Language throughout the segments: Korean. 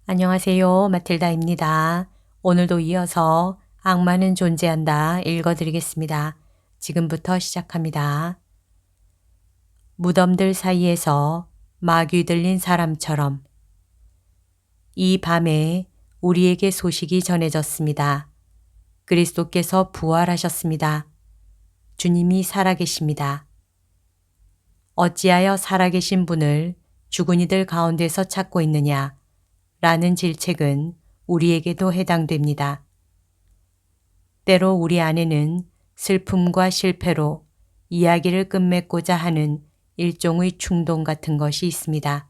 안녕하세요. 마틸다입니다. 오늘도 이어서 악마는 존재한다 읽어드리겠습니다. 지금부터 시작합니다. 무덤들 사이에서 마귀 들린 사람처럼 이 밤에 우리에게 소식이 전해졌습니다. 그리스도께서 부활하셨습니다. 주님이 살아계십니다. 어찌하여 살아계신 분을 죽은 이들 가운데서 찾고 있느냐? 라는 질책은 우리에게도 해당됩니다. 때로 우리 안에는 슬픔과 실패로 이야기를 끝맺고자 하는 일종의 충동 같은 것이 있습니다.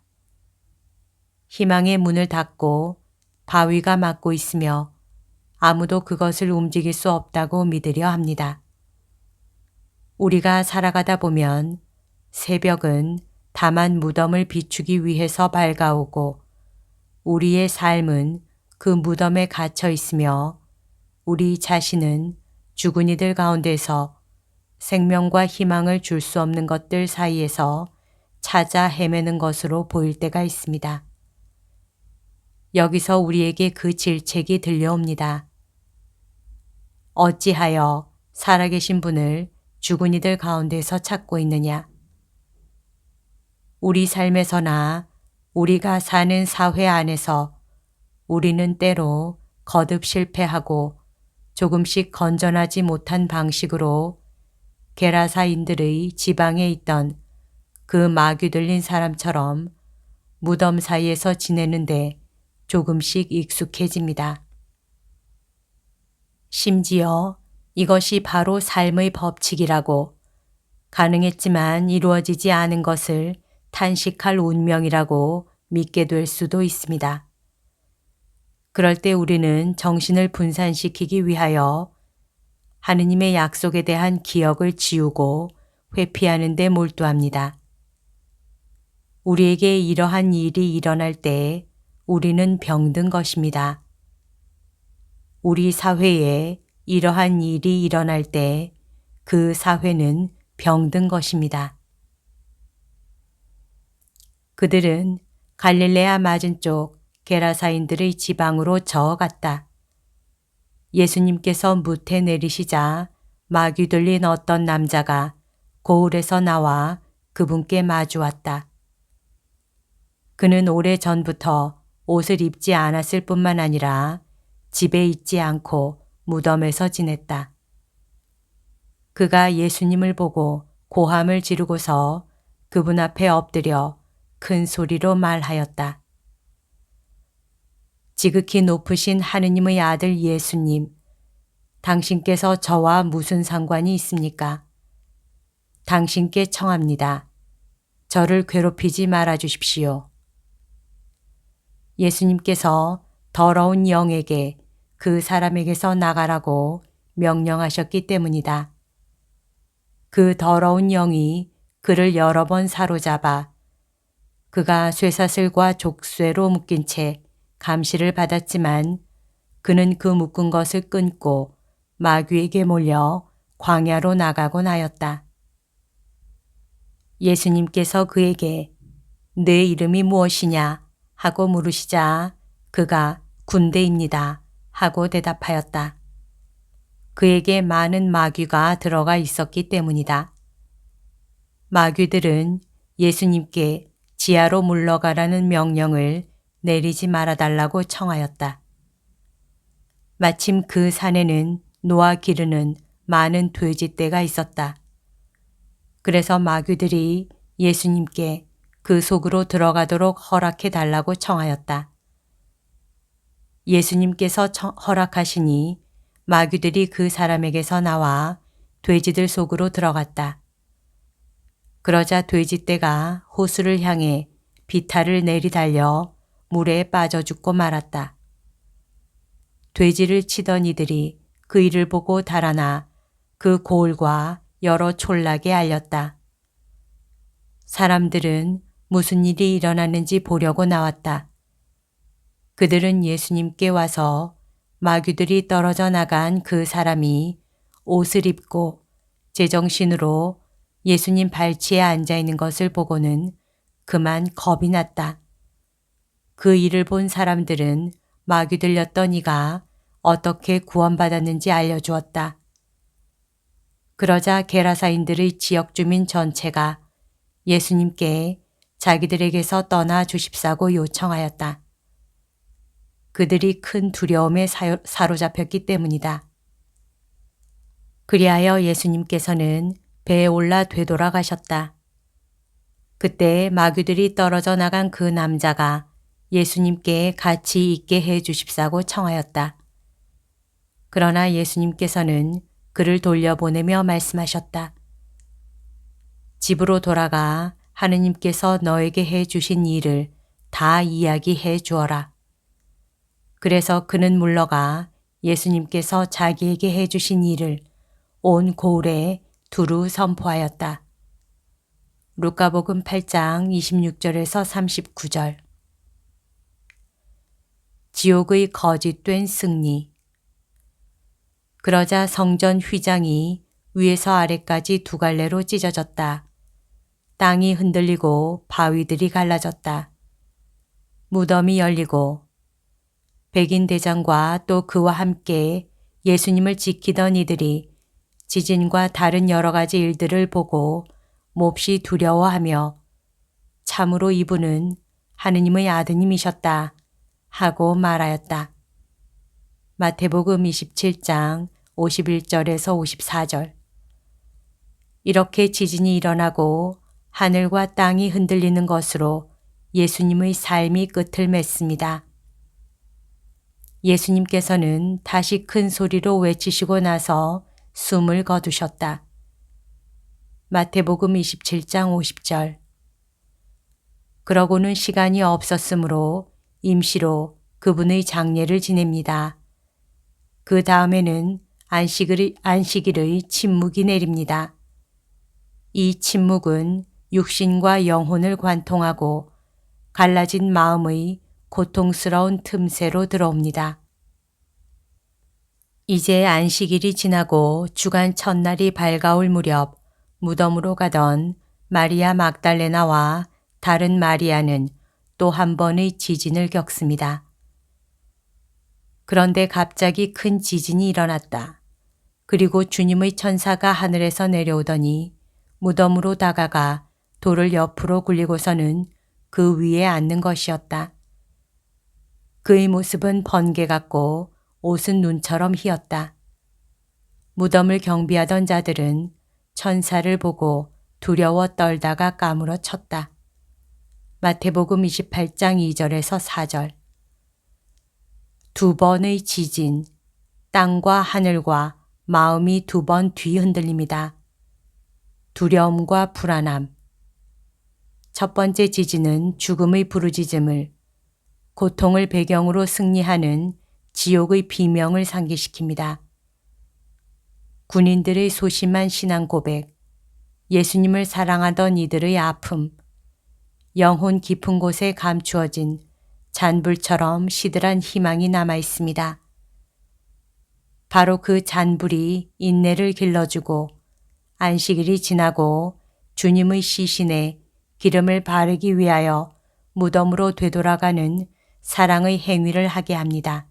희망의 문을 닫고 바위가 막고 있으며 아무도 그것을 움직일 수 없다고 믿으려 합니다. 우리가 살아가다 보면 새벽은 다만 무덤을 비추기 위해서 밝아오고 우리의 삶은 그 무덤에 갇혀 있으며 우리 자신은 죽은 이들 가운데서 생명과 희망을 줄 수 없는 것들 사이에서 찾아 헤매는 것으로 보일 때가 있습니다. 여기서 우리에게 그 질책이 들려옵니다. 어찌하여 살아계신 분을 죽은 이들 가운데서 찾고 있느냐? 우리 삶에서나 우리가 사는 사회 안에서 우리는 때로 거듭 실패하고 조금씩 건전하지 못한 방식으로 게라사인들의 지방에 있던 그 마귀 들린 사람처럼 무덤 사이에서 지내는데 조금씩 익숙해집니다. 심지어 이것이 바로 삶의 법칙이라고 가능했지만 이루어지지 않은 것을 탄식할 운명이라고 믿게 될 수도 있습니다. 그럴 때 우리는 정신을 분산시키기 위하여 하느님의 약속에 대한 기억을 지우고 회피하는 데 몰두합니다. 우리에게 이러한 일이 일어날 때 우리는 병든 것입니다. 우리 사회에 이러한 일이 일어날 때 그 사회는 병든 것입니다. 그들은 갈릴레아 맞은쪽 게라사인들의 지방으로 저어갔다. 예수님께서 무태 내리시자 마귀 들린 어떤 남자가 고을에서 나와 그분께 마주왔다. 그는 오래 전부터 옷을 입지 않았을 뿐만 아니라 집에 있지 않고 무덤에서 지냈다. 그가 예수님을 보고 고함을 지르고서 그분 앞에 엎드려 큰 소리로 말하였다. 지극히 높으신 하느님의 아들 예수님, 당신께서 저와 무슨 상관이 있습니까? 당신께 청합니다. 저를 괴롭히지 말아 주십시오. 예수님께서 더러운 영에게 그 사람에게서 나가라고 명령하셨기 때문이다. 그 더러운 영이 그를 여러 번 사로잡아 그가 쇠사슬과 족쇄로 묶인 채 감시를 받았지만 그는 그 묶은 것을 끊고 마귀에게 몰려 광야로 나가곤 하였다. 예수님께서 그에게 내 이름이 무엇이냐 하고 물으시자 그가 군대입니다 하고 대답하였다. 그에게 많은 마귀가 들어가 있었기 때문이다. 마귀들은 예수님께 지하로 물러가라는 명령을 내리지 말아달라고 청하였다. 마침 그 산에는 노아 기르는 많은 돼지떼가 있었다. 그래서 마귀들이 예수님께 그 속으로 들어가도록 허락해 달라고 청하였다. 예수님께서 허락하시니 마귀들이 그 사람에게서 나와 돼지들 속으로 들어갔다. 그러자 돼지떼가 호수를 향해 비탈을 내리달려 물에 빠져 죽고 말았다. 돼지를 치던 이들이 그 일을 보고 달아나 그 고을과 여러 촌락에 알렸다. 사람들은 무슨 일이 일어났는지 보려고 나왔다. 그들은 예수님께 와서 마귀들이 떨어져 나간 그 사람이 옷을 입고 제정신으로 예수님 발치에 앉아 있는 것을 보고는 그만 겁이 났다. 그 일을 본 사람들은 마귀 들렸던 이가 어떻게 구원받았는지 알려주었다. 그러자 게라사인들의 지역 주민 전체가 예수님께 자기들에게서 떠나 주십사고 요청하였다. 그들이 큰 두려움에 사로잡혔기 때문이다. 그리하여 예수님께서는 배에 올라 되돌아가셨다. 그때 마귀들이 떨어져 나간 그 남자가 예수님께 같이 있게 해 주십사고 청하였다. 그러나 예수님께서는 그를 돌려보내며 말씀하셨다. 집으로 돌아가 하느님께서 너에게 해 주신 일을 다 이야기해 주어라. 그래서 그는 물러가 예수님께서 자기에게 해 주신 일을 온 고을에 두루 선포하였다. 루카복음 8장 26절에서 39절. 지옥의 거짓된 승리. 그러자 성전 휘장이 위에서 아래까지 두 갈래로 찢어졌다. 땅이 흔들리고 바위들이 갈라졌다. 무덤이 열리고 백인 대장과 또 그와 함께 예수님을 지키던 이들이 지진과 다른 여러 가지 일들을 보고 몹시 두려워하며 참으로 이분은 하느님의 아드님이셨다 하고 말하였다. 마태복음 27장 51절에서 54절. 이렇게 지진이 일어나고 하늘과 땅이 흔들리는 것으로 예수님의 삶이 끝을 맺습니다. 예수님께서는 다시 큰 소리로 외치시고 나서 숨을 거두셨다. 마태복음 27장 50절. 그러고는 시간이 없었으므로 임시로 그분의 장례를 지냅니다. 그 다음에는 안식일의 침묵이 내립니다. 이 침묵은 육신과 영혼을 관통하고 갈라진 마음의 고통스러운 틈새로 들어옵니다. 이제 안식일이 지나고 주간 첫날이 밝아올 무렵 무덤으로 가던 마리아 막달레나와 다른 마리아는 또 한 번의 지진을 겪습니다. 그런데 갑자기 큰 지진이 일어났다. 그리고 주님의 천사가 하늘에서 내려오더니 무덤으로 다가가 돌을 옆으로 굴리고서는 그 위에 앉는 것이었다. 그의 모습은 번개 같고 옷은 눈처럼 희었다. 무덤을 경비하던 자들은 천사를 보고 두려워 떨다가 까무러 쳤다. 마태복음 28장 2절에서 4절. 두 번의 지진, 땅과 하늘과 마음이 두 번 뒤흔들립니다. 두려움과 불안함. 첫 번째 지진은 죽음의 부르짖음을, 고통을 배경으로 승리하는 지옥의 비명을 상기시킵니다. 군인들의 소심한 신앙 고백, 예수님을 사랑하던 이들의 아픔, 영혼 깊은 곳에 감추어진 잔불처럼 시들한 희망이 남아 있습니다. 바로 그 잔불이 인내를 길러주고 안식일이 지나고 주님의 시신에 기름을 바르기 위하여 무덤으로 되돌아가는 사랑의 행위를 하게 합니다.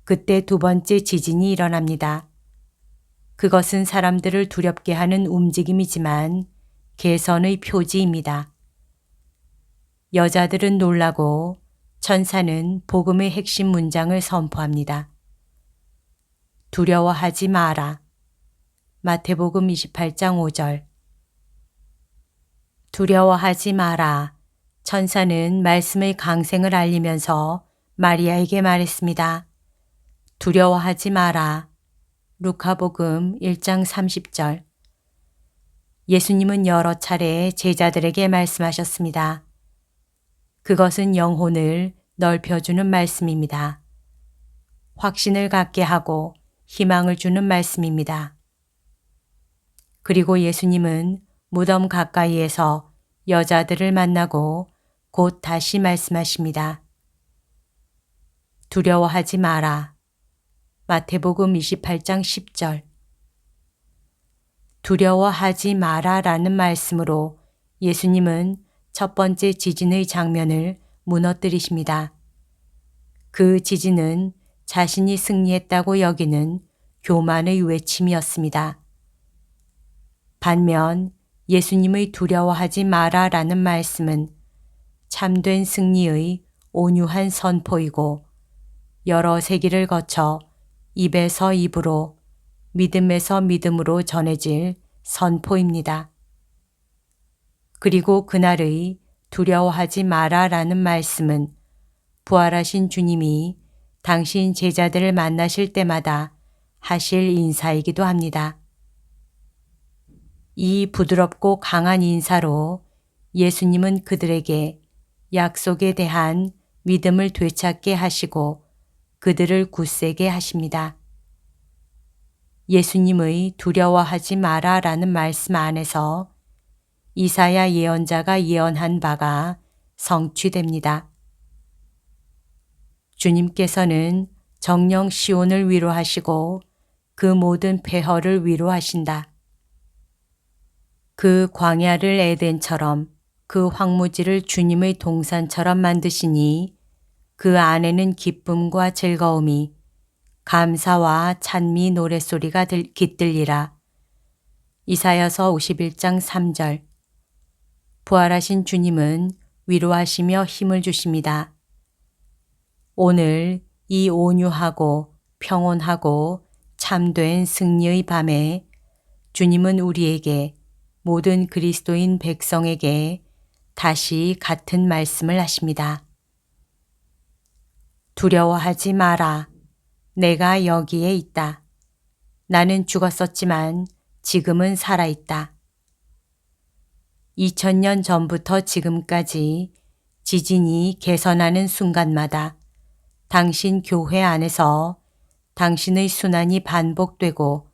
그때 두 번째 지진이 일어납니다. 그것은 사람들을 두렵게 하는 움직임이지만 개선의 표지입니다. 여자들은 놀라고 천사는 복음의 핵심 문장을 선포합니다. 두려워하지 마라. 마태복음 28장 5절. 두려워하지 마라. 천사는 말씀의 강생을 알리면서 마리아에게 말했습니다. 두려워하지 마라. 루카복음 1장 30절. 예수님은 여러 차례 제자들에게 말씀하셨습니다. 그것은 영혼을 넓혀주는 말씀입니다. 확신을 갖게 하고 희망을 주는 말씀입니다. 그리고 예수님은 무덤 가까이에서 여자들을 만나고 곧 다시 말씀하십니다. 두려워하지 마라. 마태복음 28장 10절. 두려워하지 마라 라는 말씀으로 예수님은 첫 번째 지진의 장면을 무너뜨리십니다. 그 지진은 자신이 승리했다고 여기는 교만의 외침이었습니다. 반면 예수님의 두려워하지 마라라는 말씀은 참된 승리의 온유한 선포이고 여러 세기를 거쳐 입에서 입으로 믿음에서 믿음으로 전해질 선포입니다. 그리고 그날의 두려워하지 마라라는 말씀은 부활하신 주님이 당신 제자들을 만나실 때마다 하실 인사이기도 합니다. 이 부드럽고 강한 인사로 예수님은 그들에게 약속에 대한 믿음을 되찾게 하시고 그들을 굳세게 하십니다. 예수님의 두려워하지 마라라는 말씀 안에서 이사야 예언자가 예언한 바가 성취됩니다. 주님께서는 정령 시온을 위로하시고 그 모든 폐허를 위로하신다. 그 광야를 에덴처럼 그 황무지를 주님의 동산처럼 만드시니 그 안에는 기쁨과 즐거움이 감사와 찬미 노랫소리가 깃들리라. 이사야서 51장 3절. 부활하신 주님은 위로하시며 힘을 주십니다. 오늘 이 온유하고 평온하고 참된 승리의 밤에 주님은 우리에게 모든 그리스도인 백성에게 다시 같은 말씀을 하십니다. 두려워하지 마라. 내가 여기에 있다. 나는 죽었었지만 지금은 살아있다. 2000년 전부터 지금까지 지진이 개선하는 순간마다 당신 교회 안에서 당신의 순환이 반복되고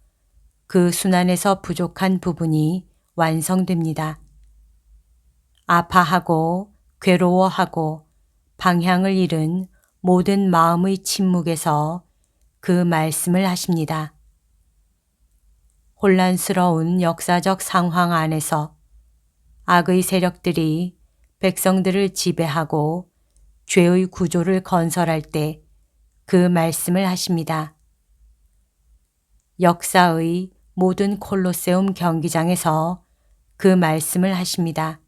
그 순환에서 부족한 부분이 완성됩니다. 아파하고 괴로워하고 방향을 잃은 모든 마음의 침묵에서 그 말씀을 하십니다. 혼란스러운 역사적 상황 안에서 악의 세력들이 백성들을 지배하고 죄의 구조를 건설할 때 그 말씀을 하십니다. 역사의 모든 콜로세움 경기장에서 그 말씀을 하십니다.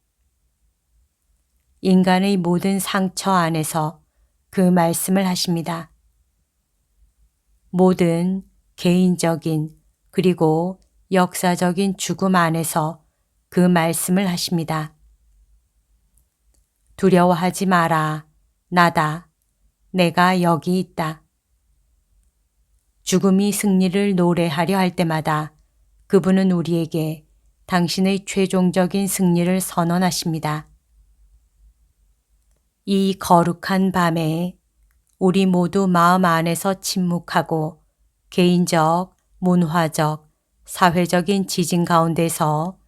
인간의 모든 상처 안에서 그 말씀을 하십니다. 모든 개인적인 그리고 역사적인 죽음 안에서 그 말씀을 하십니다. 두려워하지 마라. 나다. 내가 여기 있다. 죽음이 승리를 노래하려 할 때마다 그분은 우리에게 당신의 최종적인 승리를 선언하십니다. 이 거룩한 밤에 우리 모두 마음 안에서 침묵하고 개인적, 문화적, 사회적인 지진 가운데서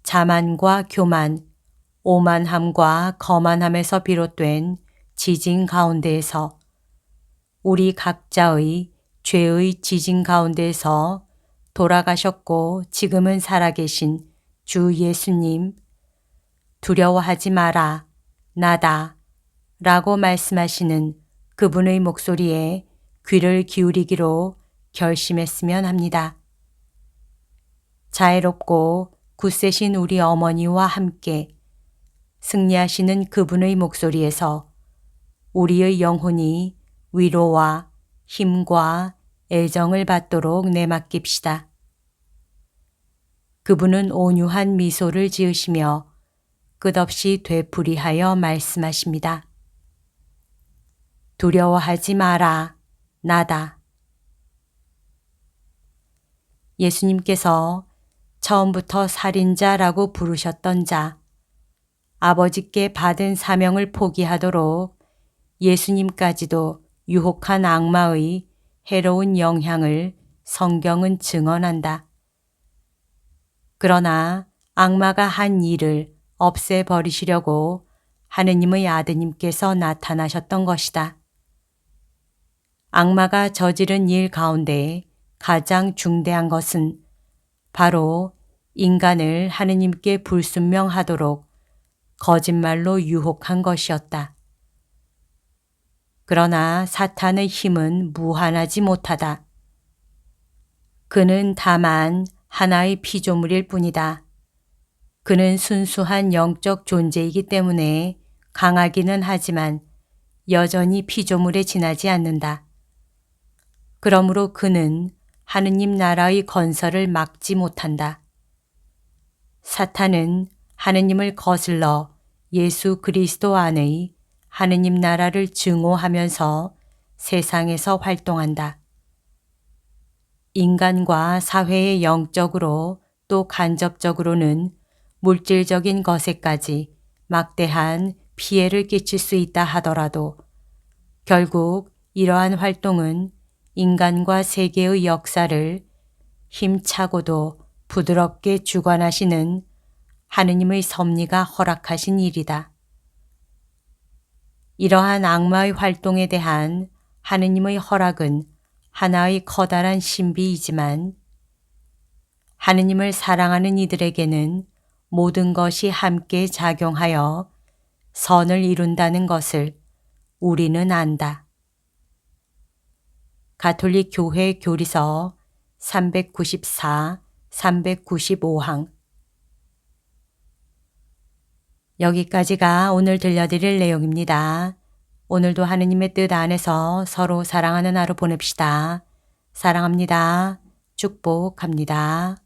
자만과 교만, 오만함과 거만함에서 비롯된 지진 가운데에서 우리 각자의 죄의 지진 가운데에서 돌아가셨고 지금은 살아계신 주 예수님, 두려워하지 마라, 나다 라고 말씀하시는 그분의 목소리에 귀를 기울이기로 결심했으면 합니다. 자애롭고 굳세신 우리 어머니와 함께 승리하시는 그분의 목소리에서 우리의 영혼이 위로와 힘과 애정을 받도록 내맡깁시다. 그분은 온유한 미소를 지으시며 끝없이 되풀이하여 말씀하십니다. 두려워하지 마라, 나다. 예수님께서 처음부터 살인자라고 부르셨던 자, 아버지께 받은 사명을 포기하도록 예수님까지도 유혹한 악마의 해로운 영향을 성경은 증언한다. 그러나 악마가 한 일을 없애버리시려고 하느님의 아드님께서 나타나셨던 것이다. 악마가 저지른 일 가운데 가장 중대한 것은 바로 인간을 하느님께 불순명하도록 거짓말로 유혹한 것이었다. 그러나 사탄의 힘은 무한하지 못하다. 그는 다만 하나의 피조물일 뿐이다. 그는 순수한 영적 존재이기 때문에 강하기는 하지만 여전히 피조물에 지나지 않는다. 그러므로 그는 하느님 나라의 건설을 막지 못한다. 사탄은 하느님을 거슬러 예수 그리스도 안의 하느님 나라를 증오하면서 세상에서 활동한다. 인간과 사회의 영적으로 또 간접적으로는 물질적인 것에까지 막대한 피해를 끼칠 수 있다 하더라도 결국 이러한 활동은 인간과 세계의 역사를 힘차고도 부드럽게 주관하시는 하느님의 섭리가 허락하신 일이다. 이러한 악마의 활동에 대한 하느님의 허락은 하나의 커다란 신비이지만 하느님을 사랑하는 이들에게는 모든 것이 함께 작용하여 선을 이룬다는 것을 우리는 안다. 가톨릭 교회 교리서 394, 395항. 여기까지가 오늘 들려드릴 내용입니다. 오늘도 하느님의 뜻 안에서 서로 사랑하는 하루 보냅시다. 사랑합니다. 축복합니다.